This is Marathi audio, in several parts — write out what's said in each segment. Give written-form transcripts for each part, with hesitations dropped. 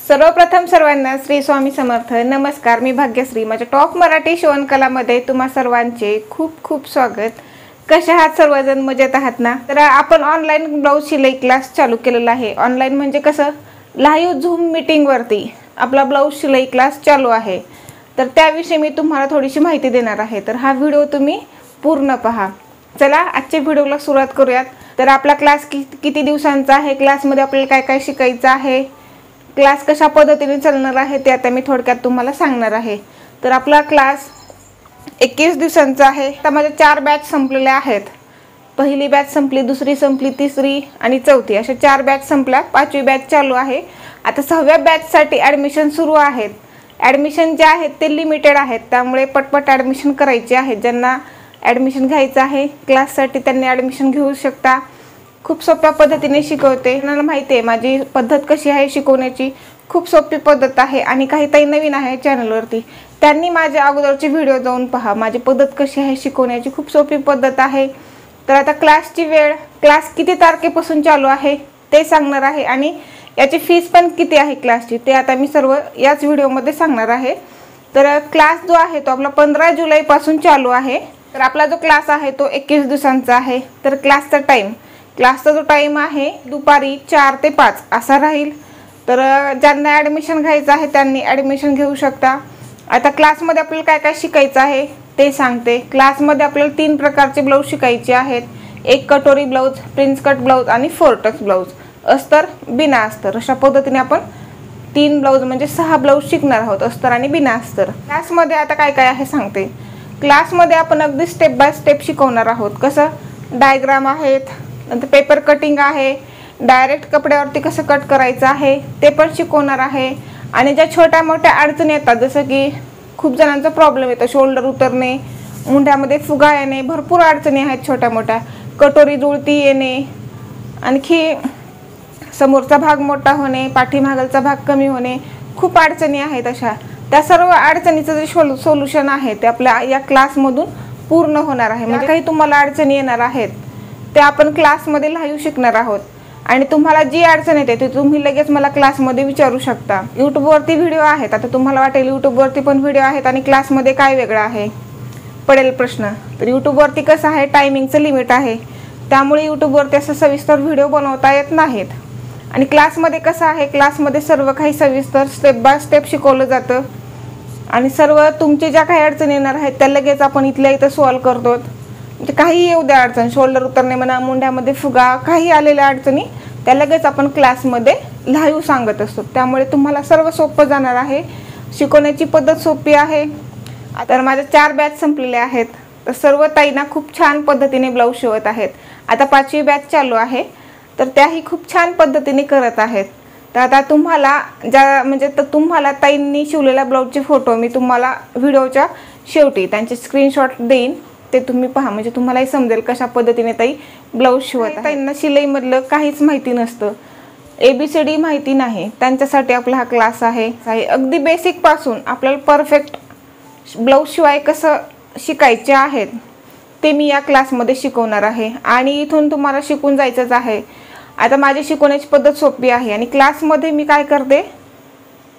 सर्वप्रथम सर्वांना श्री स्वामी समर्थ नमस्कार। मी भाग्यश्री। माझ्या टॉप मराठी शिवणकलामध्ये तुम्हा सर्वांचे खूप खूप स्वागत। कशा आहात सर्वजण? मजेत आहात ना? तर आपण ऑनलाईन ब्लाऊज शिलाई क्लास चालू केलेला आहे। ऑनलाईन म्हणजे कसं, लाईव्ह झूम मीटिंग वरती आपला ब्लाऊज शिलाई क्लास चालू आहे। तर त्याविषयी मी तुम्हाला थोडीशी माहिती देणार आहे। तर हा व्हिडिओ तुम्ही पूर्ण पहा। चला आजच्या व्हिडिओला सुरुवात करूयात। तर आपला क्लास किती दिवसांचा आहे, क्लासमध्ये आपल्याला काय काय शिकायचं आहे, क्लास कशा पद्धतीने चालणार आहे ते आता मी थोडक्यात तुम्हाला सांगणार आहे। तर आपला क्लास 21 दिवसांचा आहे। आता माझ्या 4 बॅच संपलेल्या आहेत। पहिली बॅच संपली, दुसरी संपली, तिसरी आणि चौथी अशा 4 बॅच संपल्या। 5वी बॅच चालू आहे। आता 6व्या बॅचसाठी ॲडमिशन सुरू आहेत। ॲडमिशन जे आहेत ते लिमिटेड आहेत, त्यामुळे पटपट ॲडमिशन करायचे आहे। ज्यांना ॲडमिशन घ्यायचं आहे क्लाससाठी त्यांनी ॲडमिशन घेऊ शकता। खूप सोप्या पद्धतीने शिकवते। मला माहिती आहे माझी पद्धत कशी आहे शिकवण्याची, खूप सोपी पद्धत आहे। आणि काही ताई नवीन आहे चॅनलवरती, त्यांनी माझ्या अगोदरचे व्हिडिओ जाऊन पहा। माझी पद्धत कशी आहे शिकवण्याची, खूप सोपी पद्धत आहे। तर आता क्लासची वेळ, क्लास किती तारखेपासून चालू आहे ते सांगणार आहे आणि याची फीस पण किती आहे क्लासची ते आता मी सर्व याच व्हिडिओमध्ये सांगणार आहे। तर क्लास जो आहे तो आपला 15 जुलैपासून चालू आहे। तर आपला जो क्लास आहे तो 21 दिवसांचा आहे। तर क्लासचा जो टाइम आहे दुपारी 4 ते 5 असा राहील। तर ज्यांना ॲडमिशन घ्यायचं आहे त्यांनी ॲडमिशन घेऊ शकता। आता क्लासमध्ये आपल्याला काय काय शिकायचं आहे ते सांगते। क्लासमध्ये आपल्याला 3 प्रकारचे ब्लाऊज शिकायचे आहेत। एक कटोरी ब्लाऊज, प्रिन्स कट ब्लाऊज आणि 4 टक्स ब्लाऊज, अस्तर बिना अस्तर अशा पद्धतीने आपण 3 ब्लाऊज म्हणजे 6 ब्लाऊज शिकणार आहोत, अस्तर आणि बिना अस्तर। क्लासमध्ये आता काय काय आहे सांगते। क्लासमध्ये आपण अगदी स्टेप बाय स्टेप शिकवणार आहोत। कसं, डायग्राम आहेत, नंतर पेपर कटिंग आहे, डायरेक्ट कपड्यावरती कसं कट करायचं आहे ते पण शिकवणार आहे। आणि ज्या छोट्या मोठ्या अडचणी येतात, जसं की खूप जणांचा प्रॉब्लेम येतो शोल्डर उतरणे, मुंड्यामध्ये फुगा येणे, भरपूर अडचणी आहेत छोट्या मोठ्या, कटोरी जुळती येणे, आणखी समोरचा भाग मोठा होणे, पाठीमागलचा भाग कमी होणे, खूप अडचणी आहेत अशा। त्या सर्व अडचणीचं जे सोल्युशन आहे ते आपल्या या क्लासमधून पूर्ण होणार आहे। म्हणजे काही तुम्हाला अडचणी येणार आहेत ते आपण क्लासमध्ये लाईव्ह शिकणार आहोत। आणि तुम्हाला जी अडचण येते ते तुम्ही लगेच मला क्लासमध्ये विचारू शकता। यूट्यूबवरती व्हिडिओ आहेत। आता तुम्हाला वाटेल यूट्यूबवरती पण व्हिडिओ आहेत आणि क्लासमध्ये काय वेगळं आहे, पडेल प्रश्न। तर यूट्यूबवरती कसं आहे, टायमिंगचं लिमिट आहे, त्यामुळे यूट्यूबवरती असं सविस्तर व्हिडिओ बनवता येत नाहीत। आणि क्लासमध्ये कसं आहे, क्लासमध्ये सर्व काही सविस्तर स्टेप बाय स्टेप शिकवलं जातं आणि सर्व तुमची ज्या काही अडचणी येणार आहेत त्या लगेच आपण इथल्या इथं सॉल्व करतो। म्हणजे काही येऊ द्या अडचण, शोल्डर उतरणे म्हणा, मुंड्यामध्ये फुगा, काही आलेल्या अडचणी त्या लगेच आपण क्लासमध्ये लाईव्ह सांगत असतो। त्यामुळे तुम्हाला सर्व सोपं जाणार आहे, शिकवण्याची पद्धत सोपी आहे। तर माझ्या 4 बॅच संपलेल्या आहेत। तर सर्व ताईंना खूप छान पद्धतीने ब्लाऊज शिवत आहेत। आता 5वी बॅच चालू आहे, तर त्याही खूप छान पद्धतीने करत आहेत। तर आता तुम्हाला ताईंनी शिवलेल्या ब्लाऊजचे फोटो मी तुम्हाला व्हिडिओच्या शेवटी त्यांचे स्क्रीनशॉट देईन, ते तुम्ही पहा, म्हणजे तुम्हालाही समजेल कशा पद्धतीने ताई ब्लाऊज शिवत आहेत। ताईंना शिलाईमधलं काहीच माहिती नसतं, ABCD माहिती नाही, त्यांच्यासाठी आपला हा क्लास आहे। अगदी बेसिक पासून आपल्याला परफेक्ट ब्लाऊज शिवाय कसं शिकायचे आहेत ते मी या क्लासमध्ये शिकवणार आहे। आणि इथून तुम्हाला शिकून जायचंच आहे। आता माझी शिकवण्याची पद्धत सोपी आहे आणि क्लासमध्ये मी काय करते,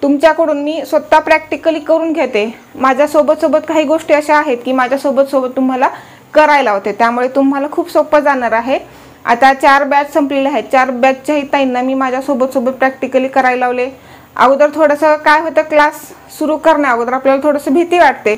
तुमच्याकडून मी स्वतः प्रॅक्टिकली करून घेते। माझ्यासोबत काही गोष्टी अशा आहेत की माझ्यासोबत तुम्हाला करायला होते, त्यामुळे तुम्हाला खूप सोपं जाणार आहे। आता 4 बॅच संपलेले आहेत। 4 बॅचच्याही ताईंना मी माझ्यासोबत प्रॅक्टिकली करायला लावले। अगोदर थोडंसं काय होतं, क्लास सुरू करण्या अगोदर आपल्याला थोडंसं भीती वाटते,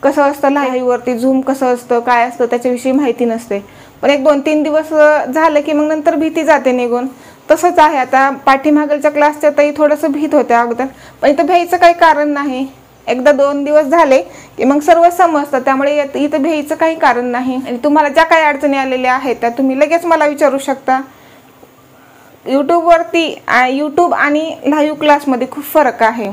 कसं असतं लाईव्हवरती झूम कसं असतं, काय असतं त्याच्याविषयी माहिती नसते। पण 1-2-3 दिवस झाले की मग नंतर भीती जाते निघून। तसंच आहे आता पाठीमागलच्या क्लासच्या ताई थोडंसं भीत होत्या अगोदर, पण इथं भ्यायचं काही कारण नाही। 1-2 दिवस झाले की मग सर्व समजतं, त्यामुळे इथं भ्यायचं काही कारण नाही। आणि तुम्हाला ज्या काही अडचणी आलेल्या आहेत त्या तुम्ही लगेच मला विचारू शकता। यूट्यूब आणि लाईव्ह क्लासमध्ये खूप फरक आहे।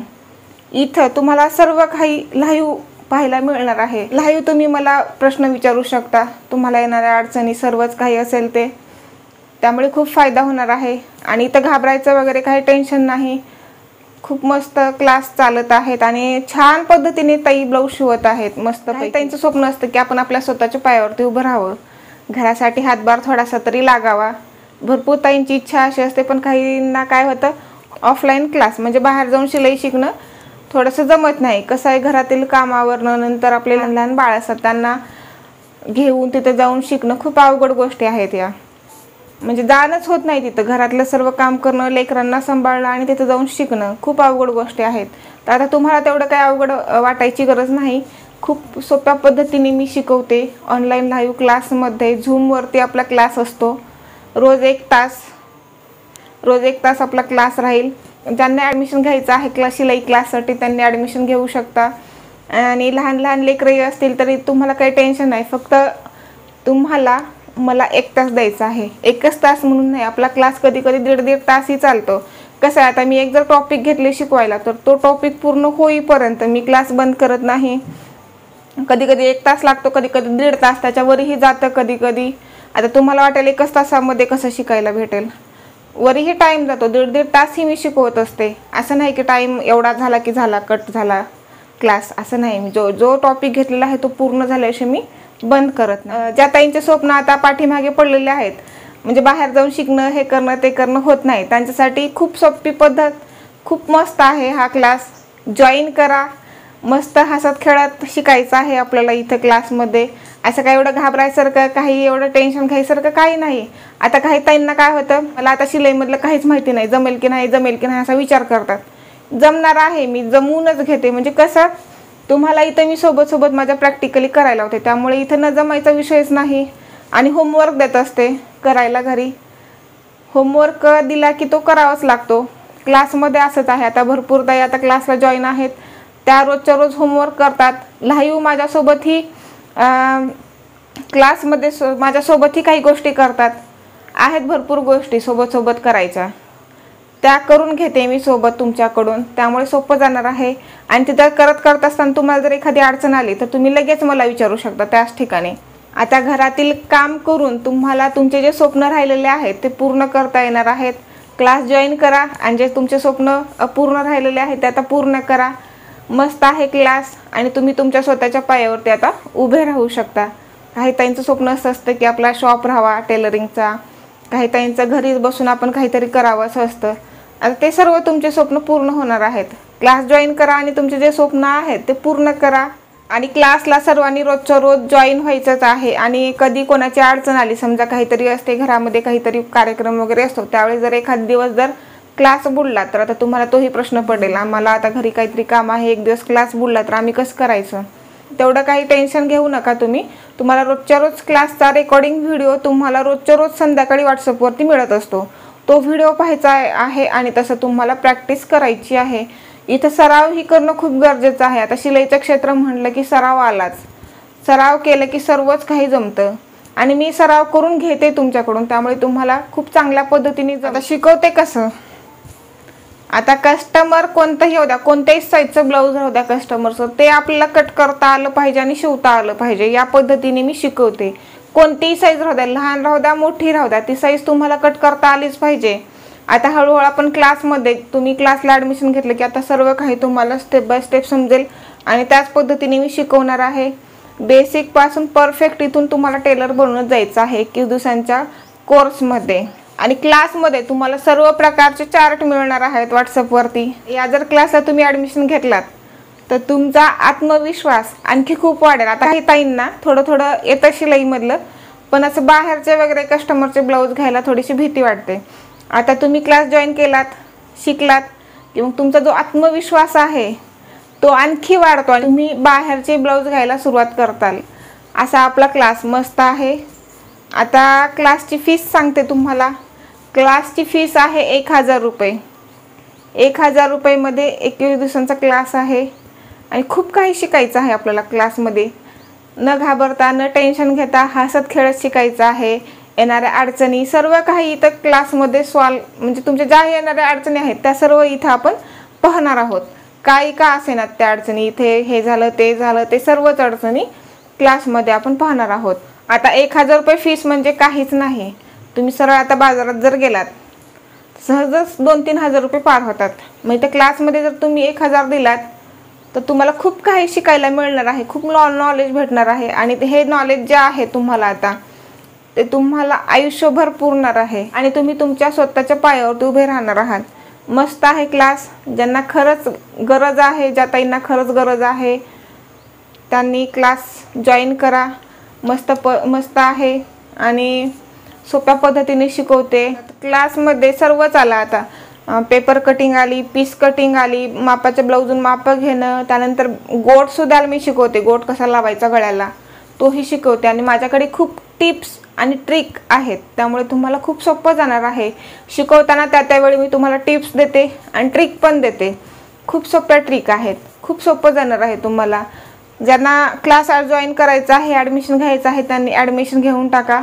इथं तुम्हाला सर्व काही लाईव्ह पाहायला मिळणार आहे। लाईव्ह तुम्ही मला प्रश्न विचारू शकता, तुम्हाला येणाऱ्या अडचणी सर्वच काही असेल ते, त्यामुळे खूप फायदा होणार आहे। आणि इथं घाबरायचं वगैरे काही टेन्शन नाही। खूप मस्त क्लास चालत आहेत आणि छान पद्धतीने ताई ब्लाऊज शिवत आहेत मस्त। ताईंचं स्वप्न असतं की आपण आपल्या स्वतःच्या पायावरती उभं राहावं, घरासाठी हातभार थोडासा तरी लागावा। भरपूर ताईंची इच्छा अशी असते, पण काहींना काय होतं, ऑफलाईन क्लास म्हणजे बाहेर जाऊन शिलाई शिकणं थोडंसं जमत नाही. कसं आहे, घरातील कामावरनं नंतर आपले लहान लहान बाळ असतात, त्यांना घेऊन तिथे जाऊन शिकणं खूप अवघड गोष्टी आहेत या. म्हणजे जाणंच होत नाही तिथं. घरातलं सर्व काम करणं, लेकरांना सांभाळणं आणि तिथं जाऊन शिकणं खूप अवघड गोष्टी आहेत. तर आता तुम्हाला तेवढं काही अवघड वाटायची गरज नाही. खूप सोप्या पद्धतीने मी शिकवते. ऑनलाईन लाईव्ह क्लासमध्ये झूमवरती आपला क्लास असतो. रोज एक तास आपला क्लास राहील. ज्यांना ॲडमिशन घ्यायचं आहे शिलाई क्लाससाठी त्यांनी ॲडमिशन घेऊ शकता. आणि लहान लहान लेकरं असतील तरी तुम्हाला काही टेन्शन नाही. फक्त तुम्हाला मला 1 तास द्यायचा आहे. 1च तास म्हणून नाही, आपला क्लास कधी कधी 1.5 तासही चालतो. कसं आहे, आता मी एक जर टॉपिक घेतले शिकवायला तर तो टॉपिक पूर्ण होईपर्यंत मी क्लास बंद करत नाही. कधी कधी 1 तास लागतो, कधी कधी 1.5 तास, त्याच्यावरही जातं कधी कधी. आता तुम्हाला वाटेल 1च तासामध्ये कसं शिकायला भेटेल, वरही टाईम जातो. 1.5 तासही मी शिकवत असते. असं नाही की टाईम एवढा झाला की झाला, कट झाला क्लास, असं नाही. मी जो टॉपिक घेतलेला आहे तो पूर्ण झाल्याशिवाय मी बंद करत नाही. ज्या ताईंचे स्वप्न आता पाठीमागे पडलेले आहेत, म्हणजे बाहेर जाऊन शिकणं, हे करणं ते करणं होत नाही, त्यांच्यासाठी खूप सोपी पद्धत, खूप मस्त आहे हा क्लास. जॉईन करा. मस्त हसत खेळत शिकायचं आहे आपल्याला इथं क्लासमध्ये. असं काही एवढं घाबरायसारखं, काही एवढं टेन्शन घ्यायसारखं काही नाही. आता काही ताईंना काय होतं, मला आता शिलाईमधलं काहीच माहिती नाही, जमेल की नाही असा विचार करतात. जमणार आहे, मी जमूनच घेते. म्हणजे कसं, तुम्हाला इथं मी सोबत माझ्या प्रॅक्टिकली करायला होते, त्यामुळे इथं न जमायचा विषयच नाही. आणि होमवर्क देत असते करायला घरी. होमवर्क दिला की तो करावाच लागतो. क्लासमध्ये असंच आहे. आता भरपूर ताई आता क्लासला जॉईन आहेत, त्या रोजच्या रोज होमवर्क करतात. लाईव्ह माझ्यासोबतही क्लासमध्ये माझ्यासोबतही काही गोष्टी करतात. आहेत भरपूर गोष्टी सोबत करायच्या, त्या करून घेते मी सोबत तुमच्याकडून. त्यामुळे सोपं जाणार आहे. आणि तिथं करत असताना तुम्हाला जर एखादी अडचण आली तर तुम्ही लगेच मला विचारू शकता त्याच ठिकाणी. आता घरातील काम करून तुम्हाला तुमचे जे स्वप्न राहिलेले आहेत ते पूर्ण करता येणार आहेत. क्लास जॉईन करा आणि जे तुमचे स्वप्न पूर्ण राहिलेले आहेत ते आता पूर्ण करा. मस्त आहे क्लास आणि तुम्ही तुमच्या स्वतःच्या पायावरती आता उभे राहू शकता. काही ताईंचं स्वप्न असं असतं की आपला शॉप राहावा टेलरिंगचा, काही ताईंचं घरीच बसून आपण काहीतरी करावं असं असतं. आता ते सर्व तुमचे स्वप्न पूर्ण होणार आहेत. क्लास जॉईन करा आणि तुमचे जे स्वप्न आहेत ते पूर्ण करा. आणि क्लासला सर्वांनी रोजच्या रोज जॉईन व्हायचंच आहे. आणि कधी कोणाची अडचण आली, समजा काहीतरी असते घरामध्ये, काहीतरी कार्यक्रम वगैरे असतो, त्यावेळेस जर एखाद दिवस जर क्लास बुडला तर आता तुम्हाला तोही प्रश्न पडेल, आम्हाला आता घरी काहीतरी काम आहे, एक दिवस क्लास बुडला तर आम्ही कसं करायचं. तेवढं काही टेन्शन घेऊ नका तुम्ही. तुम्हाला रोजच्या रोज क्लासचा रेकॉर्डिंग व्हिडिओ तुम्हाला रोजच्या रोज संध्याकाळी व्हॉट्सअपवरती मिळत असतो. तो व्हिडिओ पाहायचा आहे आणि तसं तुम्हाला प्रॅक्टिस करायची आहे. इथं सराव ही करणं खूप गरजेचं आहे. आता शिलाईचं क्षेत्र म्हणलं की सराव आलाच. सराव केलं की सर्वच काही जमतं. आणि मी सराव करून घेते तुमच्याकडून, त्यामुळे तुम्हाला खूप चांगल्या पद्धतीने आता शिकवते. कसं, आता कस्टमर कोणतंही होऊ द्या, कोणत्याही साईजचं ब्लाऊज राहू द्या कस्टमरचं, ते आपल्याला कट करता आलं पाहिजे आणि शिवता आलं पाहिजे, या पद्धतीने मी शिकवते. कोणतीही साईज राहू द्या, लहान राहू द्या, मोठी राहू द्या, ती साईज तुम्हाला कट करता आलीच पाहिजे. आता हळूहळू आपण क्लासमध्ये, तुम्ही क्लासला ॲडमिशन घेतलं की आता सर्व काही तुम्हाला स्टेप बाय स्टेप समजेल आणि त्याच पद्धतीने मी शिकवणार आहे. बेसिकपासून परफेक्ट इथून तुम्हाला टेलर बनवून जायचं आहे 21 दिवसांच्या कोर्समध्ये. आणि क्लासमध्ये तुम्हाला सर्व प्रकारचे चार्ट मिळणार आहेत व्हॉट्सअपवरती. या जर क्लासला तुम्ही ॲडमिशन घेतलात तर तुमचा आत्मविश्वास आणखी खूप वाढेल. आता काही ताईंना थोडं येतं शिलाईमधलं, पण असं बाहेरचे वगैरे कस्टमरचे ब्लाऊज घ्यायला थोडीशी भीती वाटते. आता तुम्ही क्लास जॉईन केलात, शिकलात की मग तुमचा जो आत्मविश्वास आहे तो आणखी वाढतो आणि तुम्ही बाहेरचे ब्लाऊज घ्यायला सुरुवात करताल. असा आपला क्लास मस्त आहे. आता क्लासची फीस सांगते तुम्हाला. क्लासची फीस आहे 1000 रुपये. 1000 रुपयेमध्ये 21 दिवसांचा क्लास आहे आणि खूप काही शिकायचं आहे आपल्याला क्लासमध्ये. न घाबरता, न टेन्शन घेता, हसत खेळत शिकायचं आहे. येणाऱ्या अडचणी सर्व काही इथं क्लासमध्ये म्हणजे तुमच्या ज्या येणाऱ्या अडचणी आहेत त्या सर्व इथं आपण पाहणार आहोत. काही का असेनात त्या अडचणी, इथे हे झालं ते झालं, ते सर्वच अडचणी क्लासमध्ये आपण पाहणार आहोत. आता 1000 रुपये फीस म्हणजे काहीच नाही. तुम्ही सरळ आता बाजारात जर गेलात सहजच 2-3 हजार रुपये पार होतात. मग इथं क्लासमध्ये जर तुम्ही 1000 दिलात तर तुम्हाला खूप काही शिकायला मिळणार आहे, खूप नॉलेज भेटणार आहे. आणि हे नॉलेज जे आहे तुम्हाला आता ते तुम्हाला आयुष्यभर पुरणार आहे आणि तुम्ही तुमच्या स्वतःच्या पायावरती उभे राहणार आहात. मस्त आहे क्लास. ज्यांना खरंच गरज आहे, ज्या ताईंना खरंच गरज आहे त्यांनी क्लास जॉईन करा. मस्त आहे आणि सोप्या पद्धतीने शिकवते. क्लासमध्ये सर्वच आलं आता. पेपर कटिंग आली, पीस कटिंग आली, मापाच्या ब्लाऊजून माप घेणं, त्यानंतर गोटसुद्धा मी शिकवते. गोट कसा लावायचा गळ्याला तोही शिकवते. आणि माझ्याकडे खूप टिप्स आणि ट्रिक आहेत, त्यामुळे तुम्हाला खूप सोपं जाणार आहे शिकवताना. त्यावेळी मी तुम्हाला टिप्स देते आणि ट्रिक पण देते. खूप सोप्या ट्रिक आहेत, खूप सोपं जाणार आहे तुम्हाला. ज्यांना क्लास जॉईन करायचा आहे, ॲडमिशन घ्यायचं आहे, त्यांनी ॲडमिशन घेऊन टाका.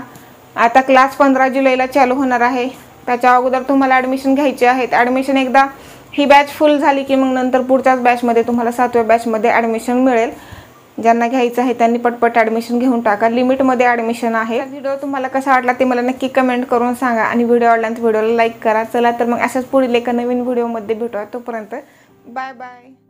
आता क्लास 15 जुलैला चालू होणार आहे. त्याच्या अगोदर तुम्हाला ॲडमिशन घ्यायचे आहेत. ॲडमिशन एकदा ही बॅच फुल झाली की मग नंतर पुढच्याच बॅचमध्ये तुम्हाला 7व्या बॅचमध्ये ॲडमिशन मिळेल. ज्यांना घ्यायचं आहे त्यांनी पटपट ॲडमिशन घेऊन टाका. लिमिटमध्ये ॲडमिशन आहे. व्हिडिओ तुम्हाला कसा वाटला ते मला नक्की कमेंट करून सांगा आणि व्हिडिओ आवडल्यानंतर व्हिडिओला लाईक करा. चला तर मग अशाच पुढील एका नवीन व्हिडिओमध्ये भेटूया. तोपर्यंत बाय बाय.